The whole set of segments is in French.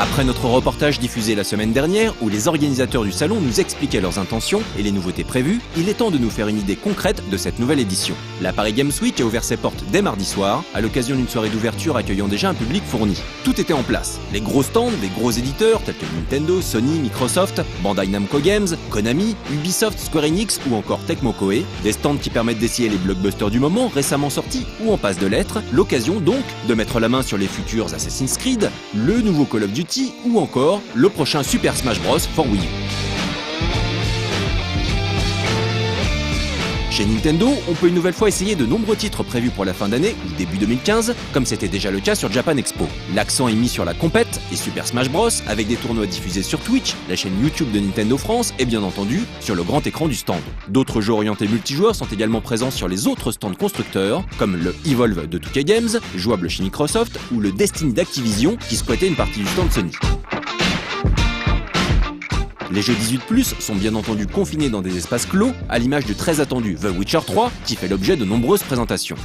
Après notre reportage diffusé la semaine dernière, où les organisateurs du salon nous expliquaient leurs intentions et les nouveautés prévues, il est temps de nous faire une idée concrète de cette nouvelle édition. La Paris Games Week a ouvert ses portes dès mardi soir, à l'occasion d'une soirée d'ouverture accueillant déjà un public fourni. Tout était en place. Les gros stands des gros éditeurs tels que Nintendo, Sony, Microsoft, Bandai Namco Games, Konami, Ubisoft, Square Enix ou encore Tecmo Koei. Des stands qui permettent d'essayer les blockbusters du moment récemment sortis ou en passe de l'être. L'occasion donc de mettre la main sur les futurs Assassin's Creed, le nouveau Call of Duty ou encore le prochain Super Smash Bros for Wii U. Chez Nintendo, on peut une nouvelle fois essayer de nombreux titres prévus pour la fin d'année ou début 2015, comme c'était déjà le cas sur Japan Expo. L'accent est mis sur la compète et Super Smash Bros, avec des tournois diffusés sur Twitch, la chaîne YouTube de Nintendo France et bien entendu sur le grand écran du stand. D'autres jeux orientés multijoueurs sont également présents sur les autres stands constructeurs, comme le Evolve de 2K Games, jouable chez Microsoft, ou le Destiny d'Activision, qui squattait une partie du stand Sony. Les jeux 18+, sont bien entendu confinés dans des espaces clos, à l'image du très attendu The Witcher 3, qui fait l'objet de nombreuses présentations.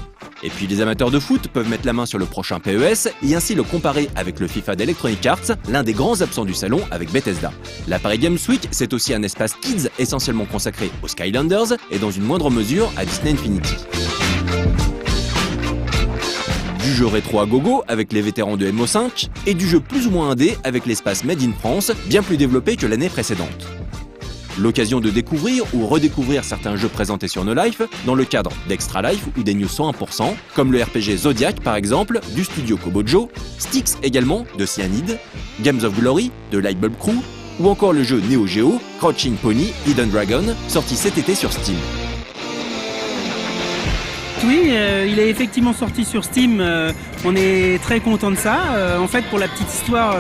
Et puis les amateurs de foot peuvent mettre la main sur le prochain PES et ainsi le comparer avec le FIFA d'Electronic Arts, l'un des grands absents du salon avec Bethesda. La Paris Games Week, c'est aussi un espace kids essentiellement consacré aux Skylanders et dans une moindre mesure à Disney Infinity. Du jeu rétro à gogo avec les vétérans de MO5 et du jeu plus ou moins indé avec l'espace Made in France, bien plus développé que l'année précédente. L'occasion de découvrir ou redécouvrir certains jeux présentés sur No Life dans le cadre d'Extra Life ou des news 101%, comme le RPG Zodiac par exemple, du studio Kobojo, Styx également, de Cyanide, Games of Glory, de Lightbulb Crew, ou encore le jeu Neo Geo, Crouching Pony, Hidden Dragon, sorti cet été sur Steam. Oui, il est effectivement sorti sur Steam, on est très content de ça. En fait, pour la petite histoire,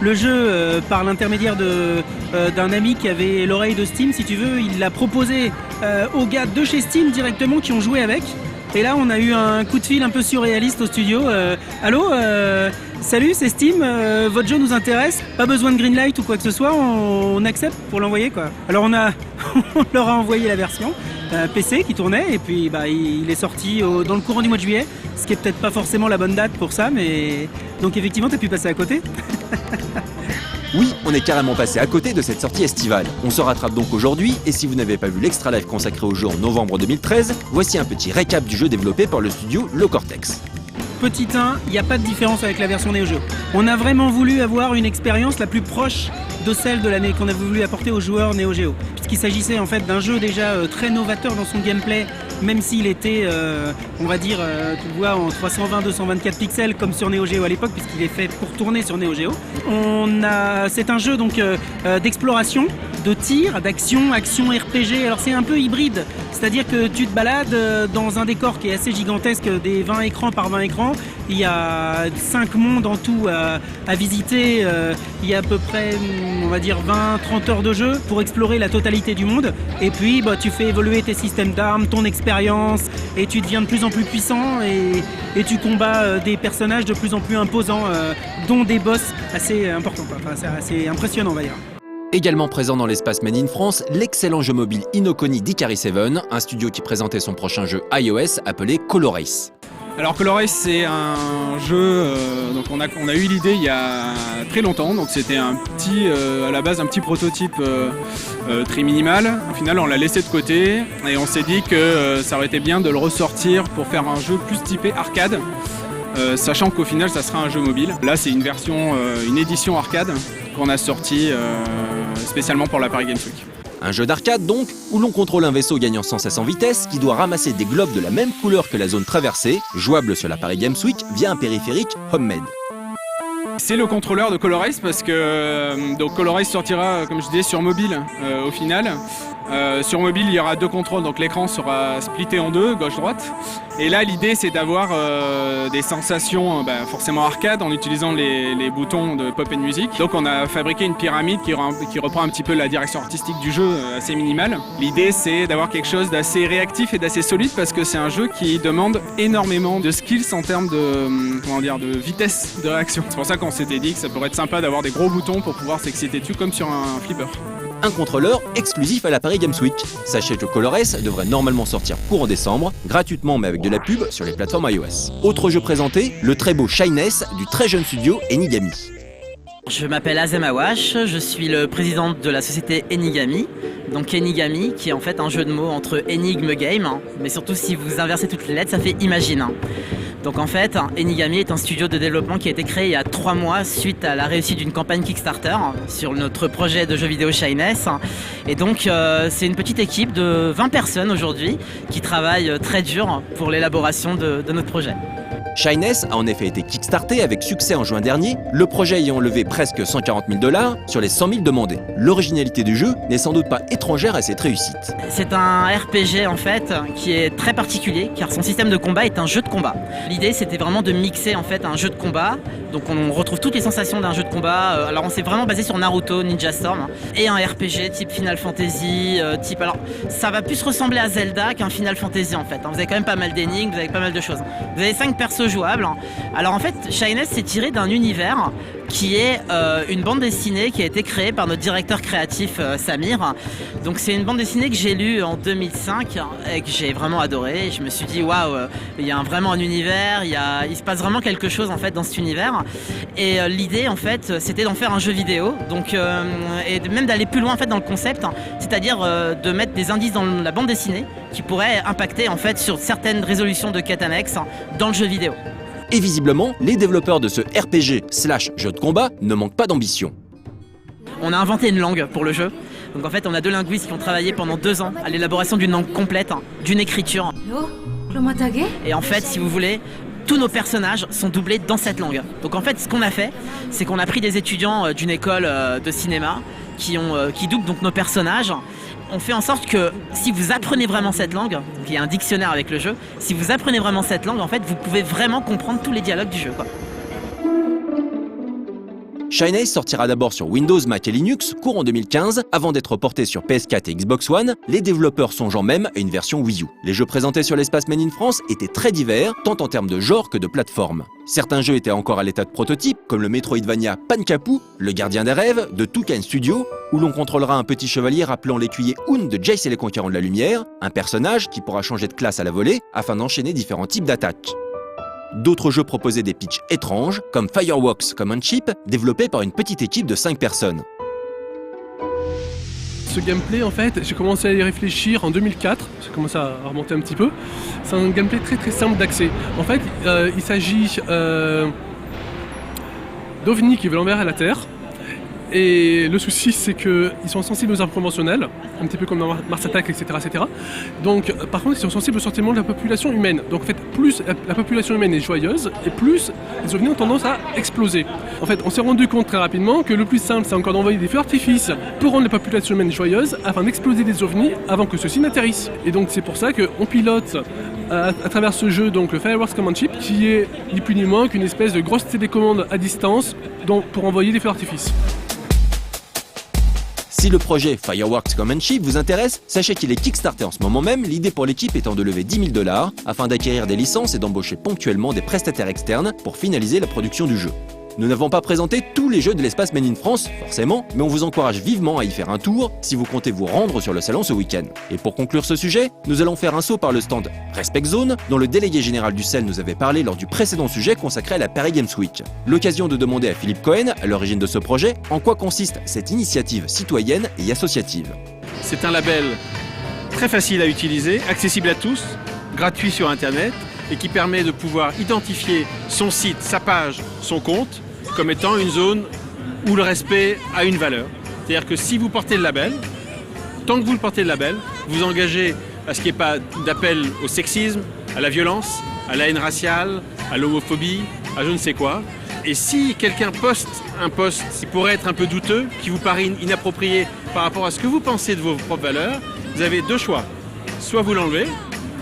le jeu, par l'intermédiaire d'un ami qui avait l'oreille de Steam, si tu veux, il l'a proposé aux gars de chez Steam directement qui ont joué avec. Et là, on a eu un coup de fil un peu surréaliste au studio. Allô, salut, c'est Steam, votre jeu nous intéresse, pas besoin de greenlight ou quoi que ce soit, on accepte pour l'envoyer quoi. Alors on leur a envoyé la version PC qui tournait et puis il est sorti dans le courant du mois de juillet, ce qui est peut-être pas forcément la bonne date pour ça, mais donc effectivement t'as pu passer à côté. Oui, on est carrément passé à côté de cette sortie estivale. On se rattrape donc aujourd'hui, et si vous n'avez pas vu l'Extra Life consacré au jeu en novembre 2013, voici un petit récap du jeu développé par le studio Le Cortex. Petit 1, il n'y a pas de différence avec la version Neo Geo. On a vraiment voulu avoir une expérience la plus proche de celle de l'année qu'on a voulu apporter aux joueurs Neo Geo. Puisqu'il s'agissait en fait d'un jeu déjà très novateur dans son gameplay, même s'il était, on va dire, tu le vois, en 320-224 pixels comme sur Neo Geo à l'époque, puisqu'il est fait pour tourner sur Neo Geo. C'est un jeu donc d'exploration, de tir, d'action, action RPG. Alors c'est un peu hybride, c'est-à-dire que tu te balades dans un décor qui est assez gigantesque, des 20 écrans par 20 écrans. Il y a 5 mondes en tout à visiter. Il y a à peu près, on va dire, 20-30 heures de jeu pour explorer la totalité du monde. Et puis, tu fais évoluer tes systèmes d'armes, ton expérience, et tu deviens de plus en plus puissant et tu combats des personnages de plus en plus imposants, dont des boss assez importants. Enfin, c'est assez impressionnant, on va dire. Également présent dans l'espace Made in France, l'excellent jeu mobile Inokoni d'Ikari 7, un studio qui présentait son prochain jeu iOS appelé Color Race. Alors Color Race, c'est un jeu, donc on a eu l'idée il y a très longtemps, donc c'était à la base un petit prototype très minimal. Au final on l'a laissé de côté et on s'est dit que ça aurait été bien de le ressortir pour faire un jeu plus typé arcade, sachant qu'au final ça sera un jeu mobile. Là c'est une édition arcade qu'on a sorti spécialement pour la Paris Games Week. Un jeu d'arcade donc, où l'on contrôle un vaisseau gagnant sans cesse en vitesse qui doit ramasser des globes de la même couleur que la zone traversée, jouable sur la Paris Games Week via un périphérique Homemade. C'est le contrôleur de Color Race parce que donc Color Race sortira, comme je disais, sur mobile au final. Sur mobile, il y aura 2 contrôles, donc l'écran sera splitté en 2, gauche-droite. Et là, l'idée, c'est d'avoir des sensations forcément arcade en utilisant les boutons de pop and music. Donc, on a fabriqué une pyramide qui reprend un petit peu la direction artistique du jeu, assez minimale. L'idée, c'est d'avoir quelque chose d'assez réactif et d'assez solide parce que c'est un jeu qui demande énormément de skills en termes de vitesse de réaction. C'est pour ça qu'on s'était dit que ça pourrait être sympa d'avoir des gros boutons pour pouvoir s'exciter dessus comme sur un flipper. Un contrôleur exclusif à la Paris Games Week. Sachez que Color Race devrait normalement sortir courant décembre, gratuitement mais avec de la pub sur les plateformes iOS. Autre jeu présenté, le très beau Shyness du très jeune studio Enigami. Je m'appelle Azem Awash, je suis le président de la société Enigami. Donc Enigami qui est en fait un jeu de mots entre énigme game, mais surtout si vous inversez toutes les lettres ça fait imagine. Donc en fait, Enigami est un studio de développement qui a été créé il y a 3 mois suite à la réussite d'une campagne Kickstarter sur notre projet de jeu vidéo Shyness. Et donc c'est une petite équipe de 20 personnes aujourd'hui qui travaillent très dur pour l'élaboration de notre projet. Shyness a en effet été kickstarté avec succès en juin dernier, le projet ayant levé presque 140 000 $ sur les 100 000 demandés. L'originalité du jeu n'est sans doute pas étrangère à cette réussite. C'est un RPG en fait qui est très particulier car son système de combat est un jeu de combat. L'idée c'était vraiment de mixer en fait un jeu de combat, donc on retrouve toutes les sensations d'un jeu de combat. Alors on s'est vraiment basé sur Naruto, Ninja Storm et un RPG type Final Fantasy, alors ça va plus ressembler à Zelda qu'un Final Fantasy en fait. Vous avez quand même pas mal d'énigmes, vous avez pas mal de choses. Vous avez 5 persos jouables. Alors en fait, Shyness s'est tiré d'un univers qui est une bande dessinée qui a été créée par notre directeur créatif Samir. Donc c'est une bande dessinée que j'ai lue en 2005 et que j'ai vraiment adoré. Je me suis dit waouh, il y a vraiment un univers, il se passe vraiment quelque chose en fait dans cet univers. Et l'idée en fait, c'était d'en faire un jeu vidéo. Donc et même d'aller plus loin en fait dans le concept, c'est-à-dire de mettre des indices dans la bande dessinée qui pourraient impacter en fait sur certaines résolutions de quêtes annexes dans le jeu vidéo. Et visiblement, les développeurs de ce RPG/jeu de combat ne manquent pas d'ambition. On a inventé une langue pour le jeu. Donc en fait, on a 2 linguistes qui ont travaillé pendant 2 ans à l'élaboration d'une langue complète, d'une écriture. Et en fait, si vous voulez, tous nos personnages sont doublés dans cette langue. Donc en fait, ce qu'on a fait, c'est qu'on a pris des étudiants d'une école de cinéma qui doublent donc nos personnages. On fait en sorte que si vous apprenez vraiment cette langue, donc il y a un dictionnaire avec le jeu, si vous apprenez vraiment cette langue, en fait, vous pouvez vraiment comprendre tous les dialogues du jeu, quoi. Shyness sortira d'abord sur Windows, Mac et Linux courant 2015 avant d'être porté sur PS4 et Xbox One, les développeurs songeant même à une version Wii U. Les jeux présentés sur l'espace Made in France étaient très divers, tant en termes de genre que de plateforme. Certains jeux étaient encore à l'état de prototype, comme le Metroidvania Pankapu, le gardien des rêves de Toucan Studio, où l'on contrôlera un petit chevalier rappelant l'écuyer Hoon de Jace et les Conquérants de la Lumière, un personnage qui pourra changer de classe à la volée afin d'enchaîner différents types d'attaques. D'autres jeux proposaient des pitchs étranges, comme Fireworks Command Chip, développé par une petite équipe de 5 personnes. Ce gameplay, en fait, j'ai commencé à y réfléchir en 2004, j'ai commencé à remonter un petit peu. C'est un gameplay très très simple d'accès. En fait, il s'agit d'ovnis qui veulent envers la Terre. Et le souci, c'est qu'ils sont sensibles aux armes conventionnelles, un petit peu comme dans Mars Attack, etc., etc. Donc, par contre, ils sont sensibles au sentiment de la population humaine. Donc, en fait, plus la population humaine est joyeuse, et plus les ovnis ont tendance à exploser. En fait, on s'est rendu compte très rapidement que le plus simple, c'est encore d'envoyer des feux d'artifice pour rendre la population humaine joyeuse, afin d'exploser des ovnis avant que ceux-ci n'atterrissent. Et donc, c'est pour ça qu'on pilote à travers ce jeu donc le Fireworks Command Chip, qui est ni plus ni moins qu'une espèce de grosse télécommande à distance pour envoyer des feux d'artifice. Si le projet Fireworks Command Chip vous intéresse, sachez qu'il est kickstarté en ce moment même, l'idée pour l'équipe étant de lever 10 000 $ afin d'acquérir des licences et d'embaucher ponctuellement des prestataires externes pour finaliser la production du jeu. Nous n'avons pas présenté tous les jeux de l'espace Made in France, forcément, mais on vous encourage vivement à y faire un tour si vous comptez vous rendre sur le salon ce week-end. Et pour conclure ce sujet, nous allons faire un saut par le stand Respect Zone, dont le délégué général du CEL nous avait parlé lors du précédent sujet consacré à la Paris Games Week. L'occasion de demander à Philippe Cohen, à l'origine de ce projet, en quoi consiste cette initiative citoyenne et associative. C'est un label très facile à utiliser, accessible à tous, gratuit sur Internet, et qui permet de pouvoir identifier son site, sa page, son compte, comme étant une zone où le respect a une valeur. C'est-à-dire que si vous portez le label, tant que vous le portez le label, vous engagez à ce qu'il n'y ait pas d'appel au sexisme, à la violence, à la haine raciale, à l'homophobie, à je ne sais quoi. Et si quelqu'un poste un post qui pourrait être un peu douteux, qui vous paraît inapproprié par rapport à ce que vous pensez de vos propres valeurs, vous avez 2 choix. Soit vous l'enlevez,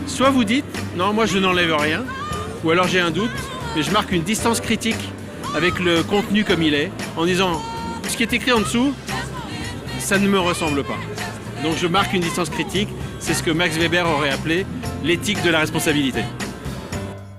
soit vous dites « non, moi je n'enlève rien », ou alors j'ai un doute, et je marque une distance critique avec le contenu comme il est, en disant « ce qui est écrit en dessous, ça ne me ressemble pas ». Donc je marque une distance critique, c'est ce que Max Weber aurait appelé l'éthique de la responsabilité.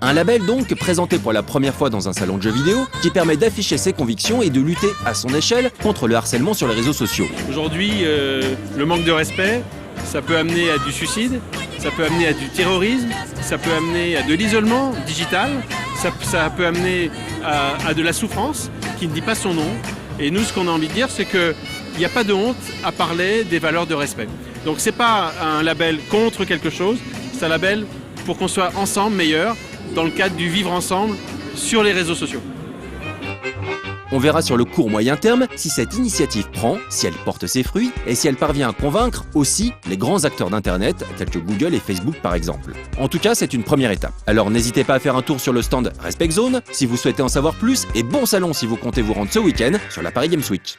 Un label donc présenté pour la première fois dans un salon de jeux vidéo qui permet d'afficher ses convictions et de lutter à son échelle contre le harcèlement sur les réseaux sociaux. Aujourd'hui, le manque de respect, ça peut amener à du suicide, ça peut amener à du terrorisme, ça peut amener à de l'isolement digital, ça peut amener à de la souffrance qui ne dit pas son nom. Et nous, ce qu'on a envie de dire, c'est qu'il n'y a pas de honte à parler des valeurs de respect. Donc c'est pas un label contre quelque chose, c'est un label pour qu'on soit ensemble meilleurs dans le cadre du vivre ensemble sur les réseaux sociaux. On verra sur le court moyen terme si cette initiative prend, si elle porte ses fruits et si elle parvient à convaincre aussi les grands acteurs d'Internet tels que Google et Facebook par exemple. En tout cas, c'est une première étape. Alors n'hésitez pas à faire un tour sur le stand Respect Zone si vous souhaitez en savoir plus et bon salon si vous comptez vous rendre ce week-end sur la Paris Games Week.